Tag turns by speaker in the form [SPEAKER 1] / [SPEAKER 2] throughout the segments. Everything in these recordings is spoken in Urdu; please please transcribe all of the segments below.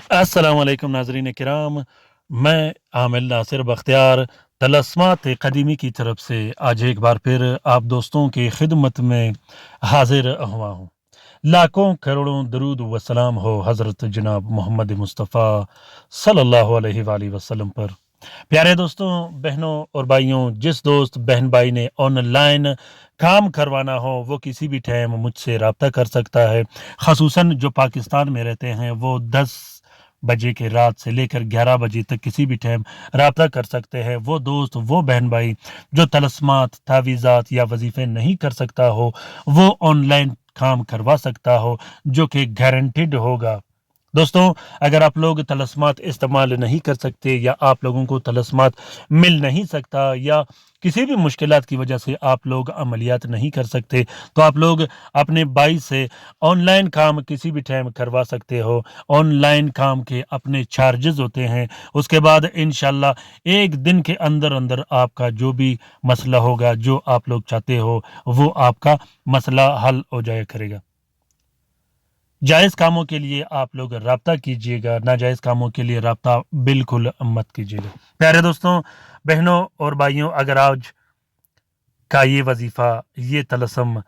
[SPEAKER 1] السلام علیکم ناظرین کرام، میں عامل ناصر بختیار طلسمات قدیمی کی طرف سے آج ایک بار پھر آپ دوستوں کی خدمت میں حاضر ہوا ہوں۔ لاکھوں کروڑوں درود و سلام ہو حضرت جناب محمد مصطفیٰ صلی اللہ علیہ وآلہ وسلم پر۔ پیارے دوستوں، بہنوں اور بھائیوں، جس دوست بہن بھائی نے آن لائن کام کروانا ہو وہ کسی بھی ٹائم مجھ سے رابطہ کر سکتا ہے۔ خصوصاً جو پاکستان میں رہتے ہیں وہ 10 بجے کے رات سے لے کر 11 بجے تک کسی بھی ٹائم رابطہ کر سکتے ہیں۔ وہ دوست، وہ بہن بھائی جو طلسمات، تعویذات یا وظیفے نہیں کر سکتا ہو، وہ آن لائن کام کروا سکتا ہو جو کہ گارنٹیڈ ہوگا۔ دوستوں، اگر آپ لوگ طلسمات استعمال نہیں کر سکتے یا آپ لوگوں کو طلسمات مل نہیں سکتا یا کسی بھی مشکلات کی وجہ سے آپ لوگ عملیات نہیں کر سکتے تو آپ لوگ اپنے بھائی سے آن لائن کام کسی بھی ٹائم کروا سکتے ہو۔ آن لائن کام کے اپنے چارجز ہوتے ہیں، اس کے بعد انشاءاللہ ایک دن کے اندر اندر آپ کا جو بھی مسئلہ ہوگا، جو آپ لوگ چاہتے ہو، وہ آپ کا مسئلہ حل ہو جایا کرے گا۔ جائز کاموں کے لیے آپ لوگ رابطہ کیجیے گا، ناجائز کاموں کے لیے رابطہ بالکل مت کیجیے گا۔ پیارے دوستوں، بہنوں اور بھائیوں، اگر آج کا یہ وظیفہ، یہ طلسم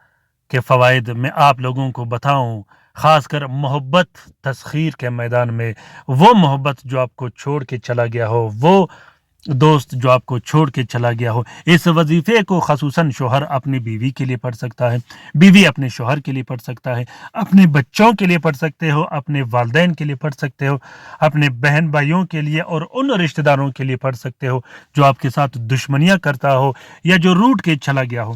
[SPEAKER 1] کے فوائد میں آپ لوگوں کو بتاؤں، خاص کر محبت تسخیر کے میدان میں، وہ محبت جو آپ کو چھوڑ کے چلا گیا ہو، وہ دوست جو آپ کو چھوڑ کے چلا گیا ہو، اس وظیفے کو خصوصاً شوہر اپنی بیوی کے لیے پڑھ سکتا ہے، بیوی اپنے شوہر کے لیے پڑھ سکتا ہے، اپنے بچوں کے لیے پڑھ سکتے ہو، اپنے والدین کے لیے پڑھ سکتے ہو، اپنے بہن بھائیوں کے لیے اور ان رشتہ داروں کے لیے پڑھ سکتے ہو جو آپ کے ساتھ دشمنیاں کرتا ہو یا جو روٹ کے چلا گیا ہو۔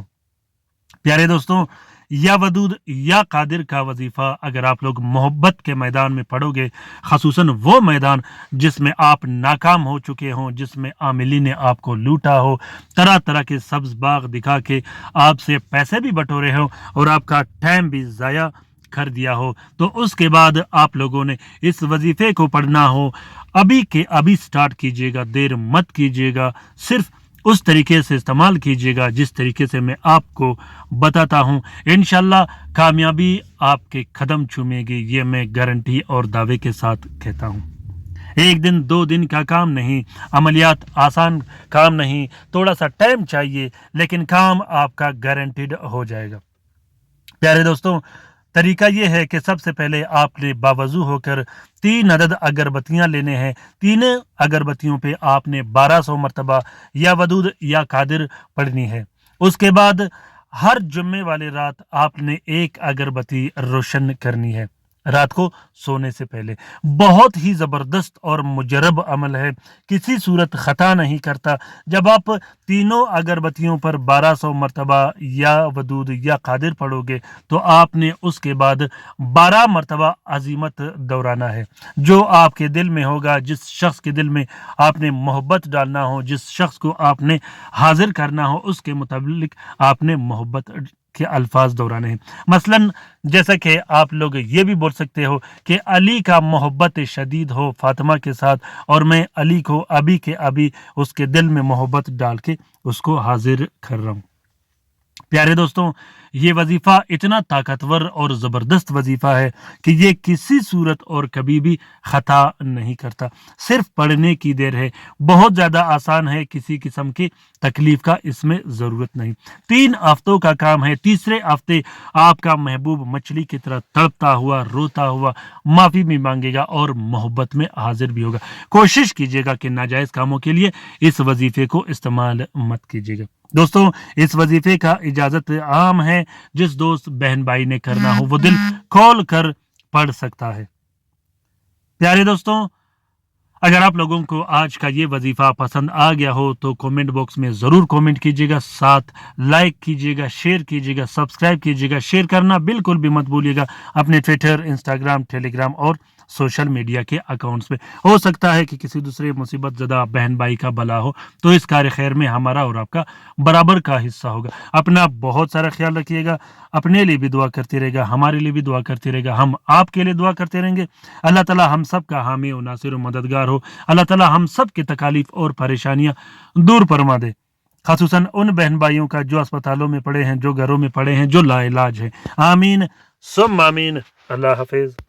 [SPEAKER 1] پیارے دوستوں، یا ودود یا قادر کا وظیفہ اگر آپ لوگ محبت کے میدان میں پڑھو گے، خصوصاً وہ میدان جس میں آپ ناکام ہو چکے ہوں، جس میں عاملین نے آپ کو لوٹا ہو، طرح طرح کے سبز باغ دکھا کے آپ سے پیسے بھی بٹورے ہوں اور آپ کا ٹائم بھی ضائع کر دیا ہو، تو اس کے بعد آپ لوگوں نے اس وظیفے کو پڑھنا ہو، ابھی کے ابھی سٹارٹ کیجیے گا، دیر مت کیجیے گا، صرف اس طریقے سے استعمال کیجیے گا جس طریقے سے میں آپ کو بتاتا ہوں۔ انشاءاللہ کامیابی آپ کے قدم چومے گی، یہ میں گارنٹی اور دعوے کے ساتھ کہتا ہوں۔ ایک دن 2 دن کا کام نہیں، عملیات آسان کام نہیں، تھوڑا سا ٹائم چاہیے، لیکن کام آپ کا گارنٹیڈ ہو جائے گا۔ پیارے دوستوں، طریقہ یہ ہے کہ سب سے پہلے آپ نے باوضو ہو کر 3 عدد اگربتیاں لینے ہیں۔ 3 اگربتیوں پہ آپ نے 1200 مرتبہ یا ودود یا قادر پڑھنی ہے۔ اس کے بعد ہر جمعے والے رات آپ نے 1 اگربتی روشن کرنی ہے، رات کو سونے سے پہلے۔ بہت ہی زبردست اور مجرب عمل ہے، کسی صورت خطا نہیں کرتا۔ جب آپ تینوں اگربتیوں پر 1200 مرتبہ یا ودود یا قادر پڑھو گے تو آپ نے اس کے بعد 12 مرتبہ عزیمت دہرانا ہے۔ جو آپ کے دل میں ہوگا، جس شخص کے دل میں آپ نے محبت ڈالنا ہو، جس شخص کو آپ نے حاضر کرنا ہو، اس کے متعلق آپ نے محبت کے الفاظ دہرانے ہیں۔ مثلا جیسا کہ آپ لوگ یہ بھی بول سکتے ہو کہ علی کا محبت شدید ہو فاطمہ کے ساتھ، اور میں علی کو ابھی کے ابھی اس کے دل میں محبت ڈال کے اس کو حاضر کر رہا ہوں۔ پیارے دوستوں، یہ وظیفہ اتنا طاقتور اور زبردست وظیفہ ہے کہ یہ کسی صورت اور کبھی بھی خطا نہیں کرتا، صرف پڑھنے کی دیر ہے، بہت زیادہ آسان ہے، کسی قسم کی تکلیف کا اس میں ضرورت نہیں۔ 3 ہفتوں کا کام ہے، تیسرے ہفتے آپ کا محبوب مچھلی کی طرح تڑپتا ہوا، روتا ہوا معافی بھی مانگے گا اور محبت میں حاضر بھی ہوگا۔ کوشش کیجیے گا کہ ناجائز کاموں کے لیے اس وظیفے کو استعمال مت کیجیے گا۔ دوستوں، اس وظیفے کا اجازت عام ہے، جس دوست بہن بھائی نے کرنا ہو وہ دل کھول کر پڑھ سکتا ہے۔ پیارے دوستوں، اگر آپ لوگوں کو آج کا یہ وظیفہ پسند آ گیا ہو تو کومنٹ باکس میں ضرور کومنٹ کیجیے گا، ساتھ لائک کیجیے گا، شیئر کیجیے گا، سبسکرائب کیجیے گا، شیئر کرنا بالکل بھی مت بھولیے گا اپنے ٹویٹر، انسٹاگرام، ٹیلی گرام اور سوشل میڈیا کے اکاؤنٹس پہ۔ ہو سکتا ہے کہ کسی دوسرے مصیبت زدہ بہن بھائی کا بھلا ہو تو اس کار خیر میں ہمارا اور آپ کا برابر کا حصہ ہوگا۔ اپنا بہت سارا خیال رکھیے گا، اپنے لیے بھی دعا کرتے رہے گا، ہمارے لیے بھی دعا کرتے رہے گا، ہم آپ کے لیے دعا کرتے رہیں گے۔ اللہ تعالی ہم سب کا حامی و ناصر و مددگار ہو۔ اللہ تعالی ہم سب کی تکالیف اور پریشانیاں دور فرما دے، خصوصاً ان بہن بھائیوں کا جو اسپتالوں میں پڑے ہیں، جو گھروں میں پڑے ہیں، جو لا علاج ہیں۔ آمین ثم آمین۔ اللہ حافظ۔